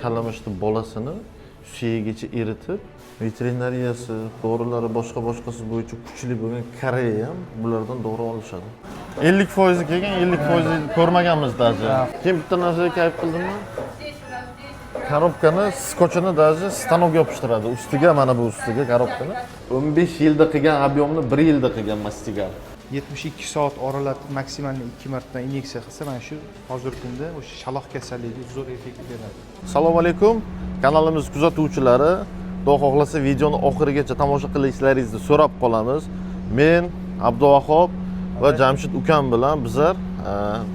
kalamushni bolasini suyagicha eritib, veterinariyasi, dorilar boshqasi bo'yicha kuchli bo'lgan Koreya ham bulardan dori olishadi. 50% kelgan, 50% ko'rmaganmiz даже. Keyin bitta narsaga kayf qildimmi? Korobkani, skochini даже stanok yopishtiradi. Ustiga mana bu ustiga korobkani 15 yilda qilgan obyomni 1 yilda qilgan mastigal. 72 soat oralatib maksimalni 2 marta inyeksiya qilsa, mana shu hozirgi kunda o'sha shaloq kasalligiga zo'r effekt beradi. Assalomu alaykum. Kanalimiz kuzatuvchilari, Xudo xohlasa videoni oxirigacha tomosha qilishlaringizni so'rab qolamiz. Men Abduvahob va Jamshid ukam bilan bizlar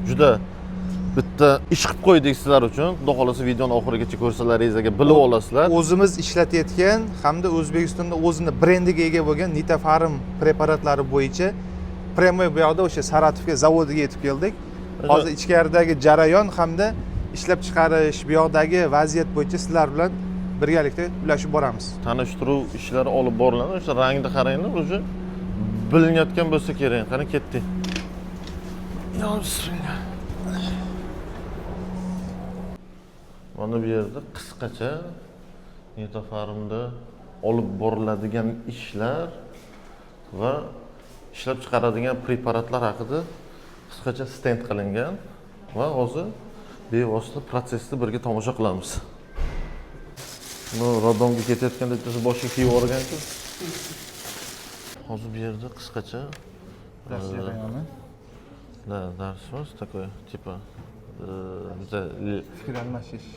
juda bitta ish qilib qo'ydik sizlar uchun. Xudo xohlasa videoni oxirigacha ko'rsalaringizga bilib olasizlar. O'zimiz ishlatayotgan hamda O'zbekistonda o'zining brendiga ega bo'lgan Nitafarm preparatlari bo'yicha premye bu yoqda o'sha Saratovga zavodiga yetib keldik. Hozir ichkaridagi jarayon hamda ishlab chiqarish, bu yoqdagi vaziyat bo'yicha sizlar bilan birgalikda ulashib boramiz. Tanishtiruv ishlari olib boriladi. O'sha rangni qaranglar, o'sha bilinayotgan bo'lsa kerak. Qani ketdik. Ya bismillah. Mana bu yerda qisqacha Nitafarmda olib boriladigan ishlar va ishlab chiqaradigan preparatlar haqida qisqacha stend qilingan va hozir bevosita protsessni birga tomosha qilamiz. Bu Rodomga ketayotganda bittasi boshiga kiyib olganku. Hozir bu yerda qisqacha dars такой типа fikr almashish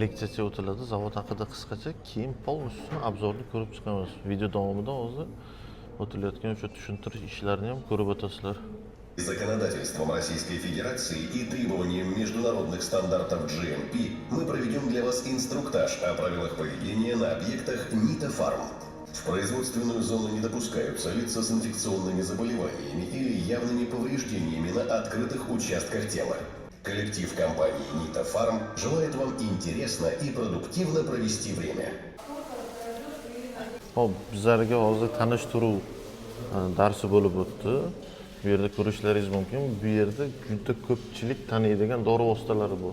leksiya o'tiladi zavod haqida qisqacha, keyin полностью obzorni ko'rib chiqamiz. Video davomida hozir o'tilayotgan o'sha tushuntirish ishlarini ham ko'rib o'tasizlar. Законодательством Российской Федерации и требованиям международных стандартов GMP мы проведем для вас инструктаж о правилах поведения на объектах Nitafarm. В производственную зону не допускаются лица с инфекционными заболеваниями или явными повреждениями на открытых участках тела. Коллектив компании Nitafarm желает вам интересно и продуктивно провести время. Hop, bizlarga hozir tanishtiruv darsi bo'lib o'tdi. Bu yerda ko'rishlaringiz mumkin. Bu yerda juda ko'pchilik taniydigan dori vositalari bu.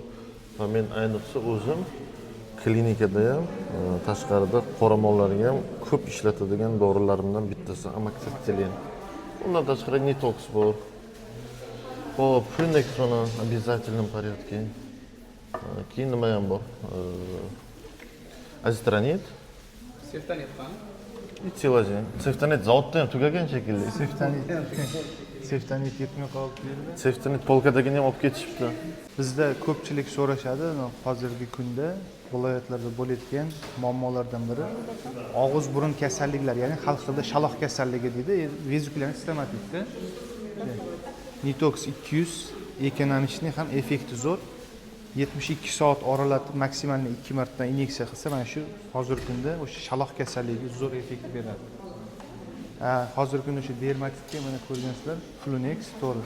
Va men ayniqsa o'zim klinikada ham, tashqarida qoramollarga ham ko'p ishlatadigan dorilarimdan bittasi amoxicillin. Undan tashqari Nitox bor. Hop, Funex mana обязательном порядке. Keyin nima ham bor? Azitronit. Seftanit qani? Ichilajin. Seftanit zavodda ham tugagan shekilli. Seftanit yetmay qolibdi. Seftanit polkadagini ham olib ketishibdi. Bizda ko'pchilik so'rashadi, hozirgi kunda viloyatlarda bo'layotgan muammolardan biri og'iz burun kasalliklari, ya'ni xalq tilida shaloq kasalligi deydi, vezikulyarniy stomatitda. Nitox 200 ekananishni ham effekti zo'r. 72 soat oralatib maksimalni 2 marta inyeksiya qilsa, mana shu hozirgi kunda o'sha shaloq kasalligiga zo'r effekt beradi. Hozirgi kunda o'sha dermatitga mana ko'rgansizlar, Funex to'g'ri.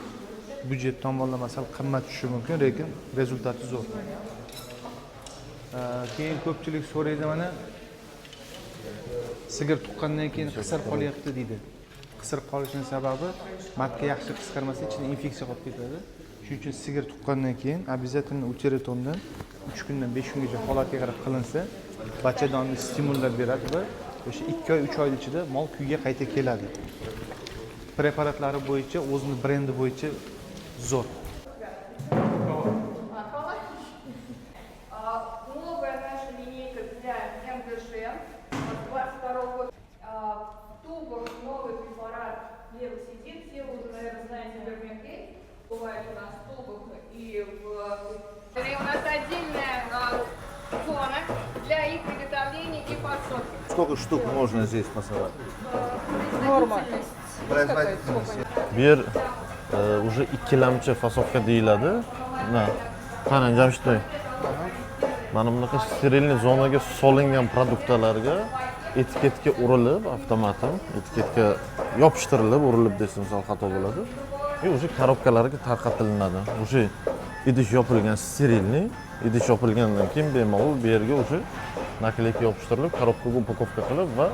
Byudjet tomonlama sal qimmat tushishi mumkin, lekin rezultati zo'r. Keyin ko'pchilik so'raydi, mana sigir tuqqandan keyin qisir qolyapti deydi. Qisir qolishining sababi matka yaxshi qisqarmasa, ichida infeksiya qolib ketadi. Shuning uchun sigir tuqqandan keyin обязательно uteritondan 3 kundan 5 kungacha holatga qarab qilinsa, bachadonni stimullab beradi va o'sha 2 oy 3 oy ichida mol kuyga qayta keladi. Preparatlari bo'yicha, o'zining brendi bo'yicha zo'r. Новая наша линейка для МГШ 22 года. В тубах новый препарат левосидин. Все вы уже, наверное, знаете Бермекей. Бывает у нас в тубах и в... У нас отдельная зона для их приготовления и подсолки. Сколько штук можно здесь посылать? Норма. Bu yer уже ikkilamchi fasovka deyiladi. Qani Jamshid aka. Mana bunaqa sterilniy zonaga solingan produktlarga etiketga urilib, avtomatim etiketga yopishtirilib, urilib desam misol xato bo'ladi. O'sha korobkalarga tarqatiladi. O'sha idish yopilgan sterilniy, idish yopilgandan keyin bemalol bu yerga o'sha nakleyka yopishtirilib, korobkaga upakovka qilib va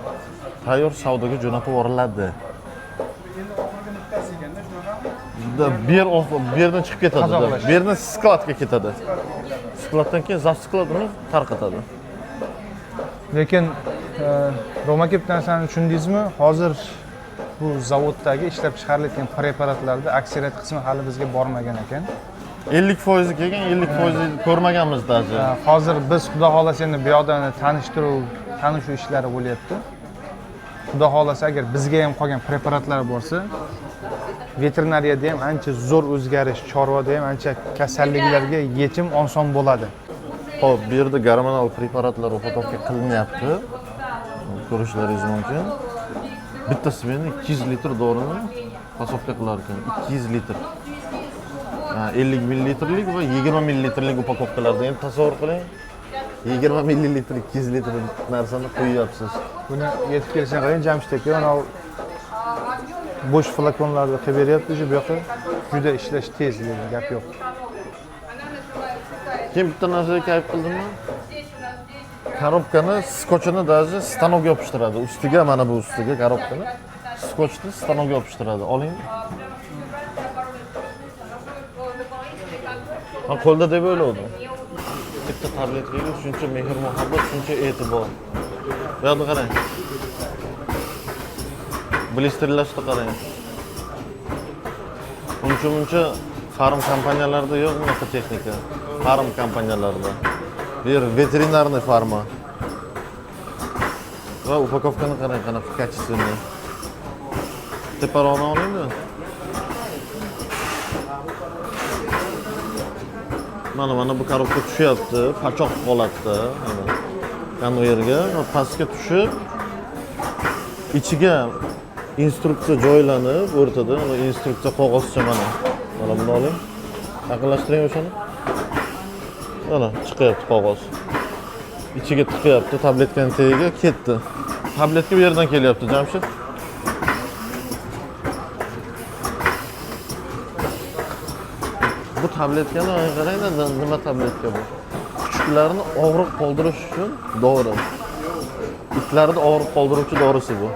tayyor savdoga jo'natib yuboriladi. Bu yerdan chiqib ketadi. Bu yerdan skladga ketadi. zastiqlatdan keyin zastiqlat uni tarqatadi. Lekin Roma kelib narsani tushundingizmi? Hozir bu zavoddagi ishlab chiqarilayotgan preparatlarda aksariyat qismi hali bizga bormagan ekan. 50% kelgan, 50% ko'rmaganmiz даже. Hozir biz xudo xolasa endi bu yoqda tanishuv ishlari bo'lyapti. Xudo xolasa agar bizga ham qolgan preparatlar bo'lsa, veterinariyada ham ancha zo'r o'zgarish, chorvada ham ancha kasalliklarga yechim oson bo'ladi. Xo'p, bu yerda gormonal preparatlar upakovka qilinyapti. Ko'rishlaringiz mumkin. Bitta smena 200 litr dorini pasovka qilar ekan. 200 litr. 50 millilitrlik va 20 millilitrlik upakovkalarda endi tasavvur qiling. 20 millilitr, 200 litr narsani qo'yyapsiz. Buni yetib kelishini qarang, Jamshid aka, mana bo'sh flakonlarni qilib beryapti, bu yoqqa juda ishlash tez, degan gap yo'q. Kim bitta narsaga kayf qildimi? Korobkani, skochini даже stanokga yopishtiradi. Ustiga, mana bu ustiga korobkani skochni stanokga yopishtiradi. Oling. Ha, qo'lda deb o'yladim. Bitta tabletkaga shuncha mehr muhabbat, shuncha e'tibor. Bu yoqda qarang. Blisterlashni qarang. Uncha farm kompaniyalarida yo'q bunaqa texnika. Farm kompaniyalarida. Bu yer veterinarniy farma. Va upakovkani qarang, qanaqa kачественный. Teparoni olingmi? Mana bu korobka tushyapti, pachoq holatda. Konveyerga pastga tushib, ichiga instruksiya joylanib, o'rtada mana instruksiya qog'ozcha mana. Mana buni oling. Yaqinlashtiring o'shani. Mana chiqyapti qog'oz. Ichiga tiqyapti, tabletkaning tagiga ketdi. Tabletka bu yerdan kelyapti, Jamshid. Bu tabletkani qarangda, nima tabletka bu? Kuchuklarni og'riq qoldirish uchun dori. Itlarni og'riq qoldiruvchi dorisi bu.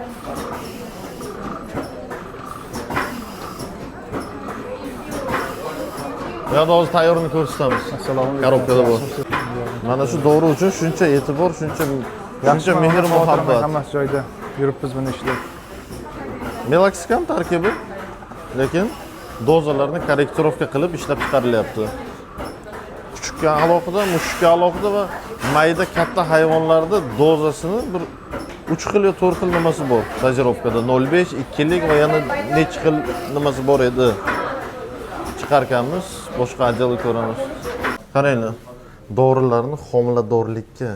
Ya da hozir tayyorini ko'rsatamiz. Assalomu alaykum. Korobkada bu. Mana shu dori uchun shuncha e'tibor, shuncha mehr muhabbat. Hammasi joyida yuribmiz buni ishlab. Meloksicam tarkibi, lekin dozalarni korrektirovka qilib ishlab chiqarilyapti. Kuchukka alohida, mushukka alohida va mayda katta hayvonlarda dozasini bir 3 xil yo 4 xil nimasi bor. Dozировкада 0.5, 2 lik va yana necha xil nimasi bor edi. Chiqarganmiz, boshqa отделga ko'ramiz. Qaranglar, dorilarni homiladorlikka,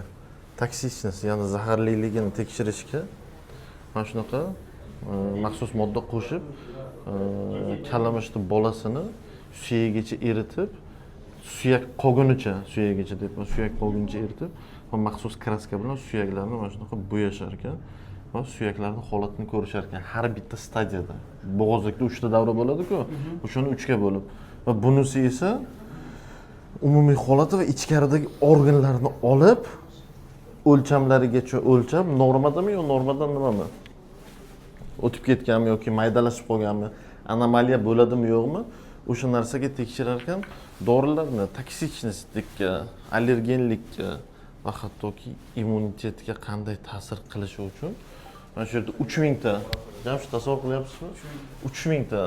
toksichность, ya'ni zaharliligini tekshirishga mana shunaqa maxsus modda qo'shib, kalamushni bolasini suyagigacha eritib, suyak qolgunicha, suyagigacha deyapman, suyak qolgunicha eritib va maxsus kraska bilan suyaklarni mana shunaqa bo'yashar ekan va suyaklarning holatini ko'rishar ekan har bitta stadiyada. Bo'g'ozlikda 3 ta davra bo'ladi-ku, o'shani 3 ga bo'lib. Va bunisi esa umumiy holati va ichkaridagi organlarni olib, o'lchamlarigacha o'lchab, normadami yo normadan nimami? O'tib ketganmi yoki maydalashib qolganmi, anomaliya bo'ladimi yo'qmi? O'sha narsaga tekshirar ekan, dorilarni toksichностьga, allergenlikka va hattoki immunitetga qanday ta'sir qilishi uchun mana shu yerda 3000 ta, Jamshid tasavvur qilyapsizmi? 3000 ta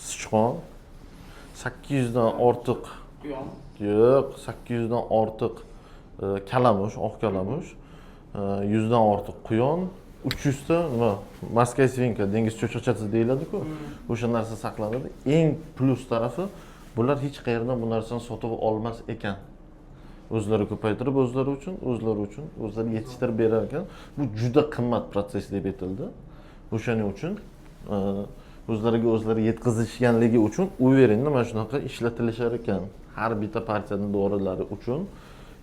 sichqon, 800 dan ortiq yo'q, 800 dan ortiq kalamush, oq kalamush, 100 dan ortiq quyon, 300 ta nima, Morskaya svinka, dengiz cho'chqachasi deyiladi-ku. O'sha narsa saqlanadi. Eng plus tarafi, bular hech qayerdan bu narsani sotib olmas ekan. O'zlari ko'paytirib, o'zlari yetishtirib berar ekan. Bu juda qimmat proses deb aytildi. O'shaning uchun o'zlari yetkazishganligi uchun uverinni mana shunaqa ishlatilishar ekan. Har bitta partiyaning dorilari uchun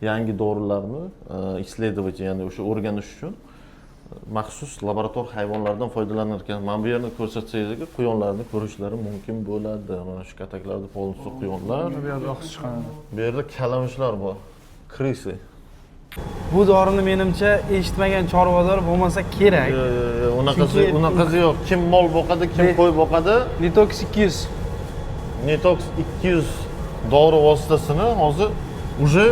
yangi dorilarni исследовать, ya'ni o'sha o'rganish uchun maxsus laborator hayvonlardan foydalanar ekan. Mana bu yerni ko'rsatsangiz, quyonlarni ko'rishlari mumkin bo'ladi. Mana shu kataklarda polsiz quyonlar. Bu yerda oqsiz chiqadi. Bu yerda kalamushlar bor. Krisi. Bu dorini menimcha eshitmagan chorvador bo'lmasa kerak. Yo'q, unaqasi yo'q. Kim mol boqadi, kim qo'y boqadi. Detox 200. Detox 200 dori vositasini hozir уже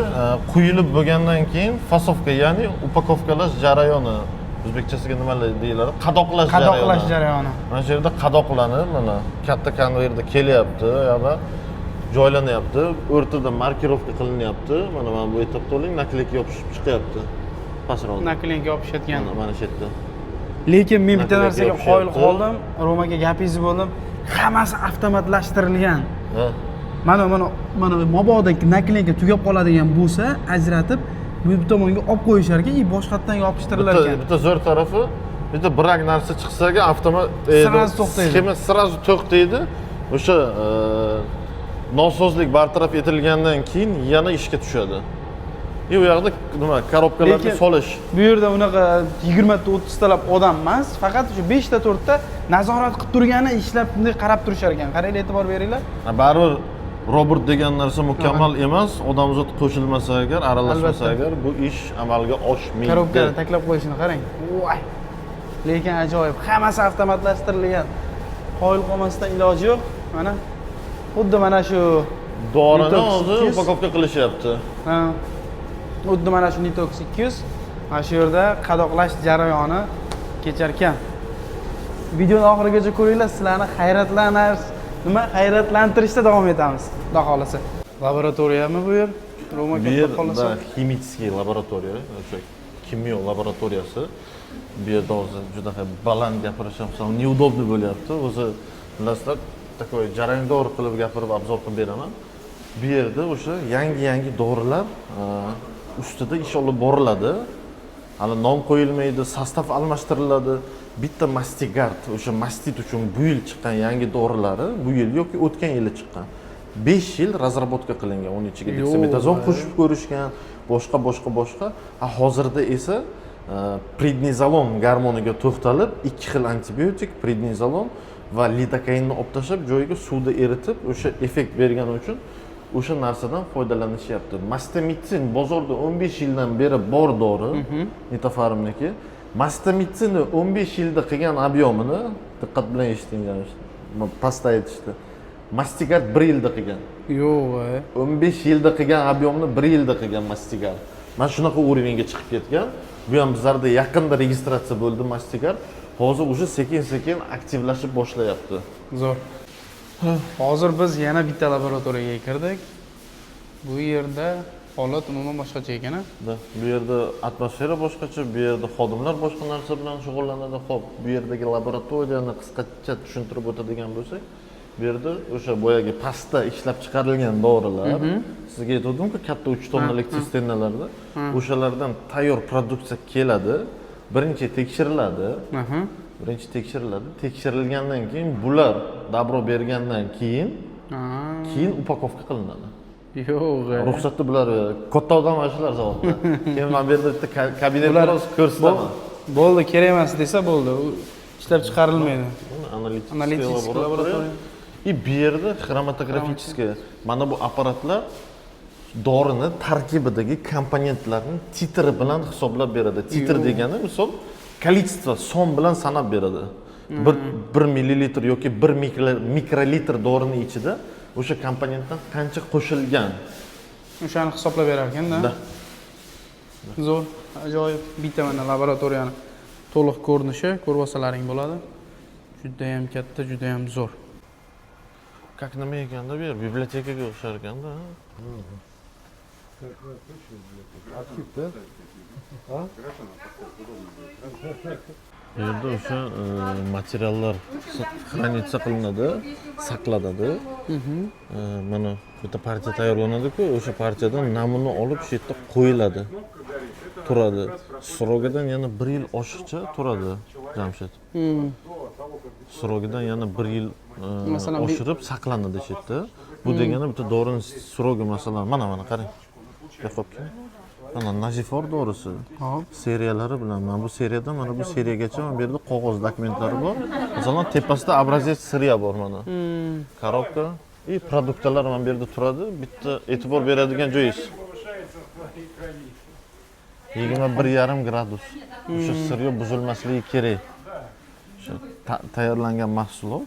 quyilib bo'lgandan keyin fasovka, ya'ni upakovkalash jarayoni. O'zbekchasiga nima deyiladi? Qadoqlash jarayoni. Qadoqlash jarayoni. Mana shu yerda qadoqlanib, mana katta konveyerda kelyapti, yana joylanyapti, o'rtada markirovka qilinyapti. Mana bu etapda oling, nakleyka yopishib chiqyapti. Pastroq. Nakleyka yopishayotgan. Mana shu yerda. Lekin men bitta Nakleyka narsaga yopishyapti. qoyil qoldim. Romaga gapingizni bo'ldim. Hammasi avtomatlashtirilgan. Ha. Mana mabodo nakleyka tugab qoladigan bo'lsa, ajratib bu tomonga olib qo'yishar ekan, boshqatdan yopishtirilgan ekan. Bitta zo'r tarafi, bitta birak narsa chiqsaga avtomat Sirazi to'xtaydi. Sxema sirazi to'xtaydi. O'sha nosozlik bartaraf etilgandan keyin yana ishga tushadi. U yoqda nima, korobkalarni solish. Bu yerda unaqa 20 ta 30 talab odam emas, faqat shu 5 ta 4 ta nazorat qilib turgani ishlab bunday qarab turishar ekan. Qaranglar, e'tibor beringlar. Baribir robot degan narsa mukammal emas, odamzod qo'shilmasa agar, aralashmasa Albatta. agar bu ish amalga oshmaydi. Korobkani taklab qo'yishini qarang. Voy. Lekin ajoyib, hammasi avtomatlashtirilgan. Qoyil qolmasdan iloji yo'q. Mana xuddi mana shu Dorini Nitox hozir 200. upakovka qilishyapti. ha, xuddi mana shu Nitox 200 mana shu yerda qadoqlash jarayoni kechar ekan. Videoni oxirigacha ko'ringlar, sizlarni hayratlantirishda davom etamiz, xudo xolasa. Laboratoriyami bu yer? Roma Bu katta xolasa. yerda ximический laboratoriya, o'sha kimyo laboratoriyasi. Bu yerda hozir juda ham baland gapirish ham neudobni bo'lyapti. O'zi bilasizlar, takoy jarayondor qilib gapirib obzor qilib beraman. Bu yerda o'sha yangi dorilar ustida ish olib boriladi. Hali nom qo'yilmaydi, sostav almashtiriladi. Bitta Mastigard, o'sha mastit uchun bu yil chiqqan yangi dorilari, bu yil yoki o'tgan yili chiqqan. 5 yil razrabotka qilingan, uning ichiga dexametazon qo'shib ko'rishgan, boshqa. Hozirda esa prednizolon gormoniga to'xtalib, 2 xil antibiotik, prednizolon va lidokainni olib tashlab, joyiga suvda eritib, o'sha effekt bergani uchun o'sha narsadan foydalanishyapti. Mastamitsin bozorda 15 yildan beri bor dori, Nitofarmniki. Mastamitsinni 15 yilda qilgan ob'yomini diqqat bilan eshitinglar. Pastda aytishdi. Mastigard 1 yilda qilgan. Yo'q. 15 yilda qilgan ob'yomni 1 yilda qilgan Mastigard. Mana shunaqa urovengga chiqib ketgan. Bu ham bizlarda yaqinda registratsiya bo'ldi Mastigard. Hozir уже sekin-sekin aktivlashib boshlayapti. Zo'r. Hozir biz yana bitta laboratoriyaga kirdik. Bu yerda holat umuman boshqacha ekan. Bu yerda atmosfera boshqacha, bu yerda xodimlar boshqa narsa bilan shug'ullanadi. Xo'p, bu yerdagi laboratoriyani qisqacha tushuntirib o'tadigan bo'lsak, bu yerda o'sha boyagi pastda ishlab chiqarilgan dorilar, sizga aytdim-ku, katta 3 tonnalik sisternalarda, o'shalardan tayyor produksiya keladi, birinchi tekshiriladi. Tekshirilgandan keyin bular dabro bergandan keyin upakovka qilinadi. Yo'q. Ruxsatni bular katta odam shular zavodda. Keyin men bu yerda bitta kabinet biroz ko'rsataman. Bo'ldi, kerak emas desa bo'ldi. U ishlab chiqarilmaydi. Analitik laboratoriya. Bu yerda xromatografическая, mana bu apparatlar dorini tarkibidagi komponentlarni titri bilan hisoblab beradi. Titr degani misol kolичество son bilan sanab beradi. 1 millilitr yoki 1 mikrolitr dorini ichida o'sha komponentdan qancha qo'shilgan. O'shani hisoblab berar ekan-da. Zo'r, ajoyib. Bitta mana laboratoriyani to'liq ko'rinishi, ko'rib olsalaring bo'ladi. Juda ham katta, juda ham zo'r. Как nima ekanda bu yer bibliotekaga o'xshar ekanda. Bu yerda o'sha materiallar xranitsa qilinadi, saqlanadi. Mana bitta partiya tayyorlanadi-ku, o'sha partiyadan namuna olib shu yerda qo'yiladi. Turadi. Srogidan yana 1 yil oshiqcha turadi, Jamshid. Srogidan yana 1 yil oshirib saqlanadi shu yerda. Bu degani bitta dorining srogi masalan mana qarang. Yo'qolibdi. Mana Najifor dorisi. Hop. Seriyalari bilan mana bu seriyadan mana bu seriyagacha bu yerda qog'oz dokumentlari bor. Masalan, tepasida obrazец sirya bor mana. Korobka и produktlar mana bu yerda turadi. Bitta e'tibor beradigan joyingiz. 21,5 gradus. O'sha siryo buzilmasligi kerak. O'sha tayyorlangan mahsulot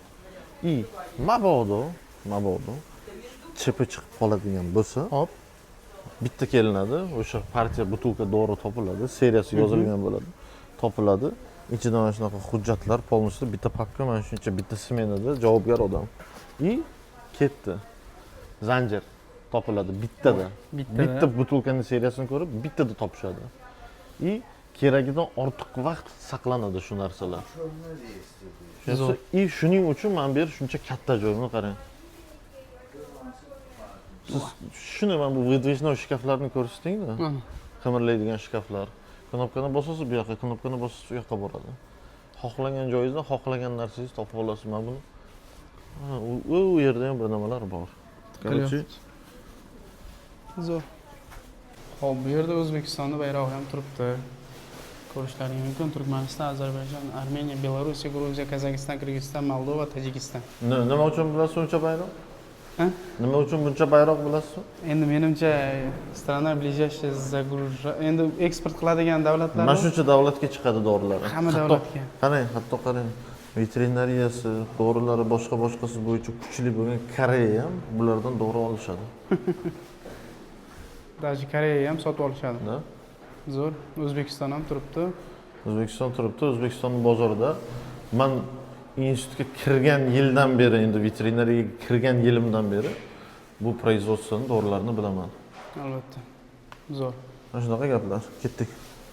mabodo chipi chiqib qoladigan bo'lsa, Hop. bitta kelinadi, o'sha partiya butilka dori topiladi, seriyasi yozilgan bo'ladi, topiladi. Ichida mana shunaqa hujjatlar, polностью bitta papka, mana shuncha bitta smenada javobgar odam. И ketdi. Zanjir topiladi bittada. Bitta butilkaning seriyasini ko'rib, bittada topishadi. И keragidan ortiq vaqt saqlanadi shu narsalar. И shuning uchun men bu yer shuncha katta joy, buni qarang. Siz shuni mana bu выдвижной shkaflarni ko'rsatingmi? Qimirlaydigan shkaflar. Knopkani bosasiz bu yoqqa, knopkani bosasiz u yoqqa boradi. Xohlagan joyingizdan xohlagan narsangizni topib olasiz. Mana buni u yerda ham bir nimalar bor. Короче, Zo'r. Hop, bu yerda O'zbekistonning bayrog'i ham turibdi. Ko'rishlaringiz mumkin. Turkmaniston, Ozarbayjon, Armeniya, Belorussiya, Gruziya, Qozog'iston, Qirg'iziston, Moldova, Tojikiston. nima uchun bilasiz uncha bayroq? Ha? Nima uchun buncha bayroq bilasiz? Endi menimcha strana ближайшая загружа. Endi eksport qiladigan davlatlar Mana shuncha davlatga chiqadi dorilar. Hamma davlatga. Qarang, hatto qarang. Veterinariyasi, dorilari boshqasi bo'yicha kuchli bo'lgan Koreya ham bulardan dori olishadi. Даже Koreya ham sotib olishadi. Da? Zo'r. O'zbekiston ham turibdi. O'zbekiston turibdi, O'zbekistonning bozorida men institutga kirgan yildan beri, endi veterinariyaga kirgan yilimdan beri bu производствоning dorilarini bilaman. Albatta. Zo'r. Mana shunaqa gaplar. Ketdik.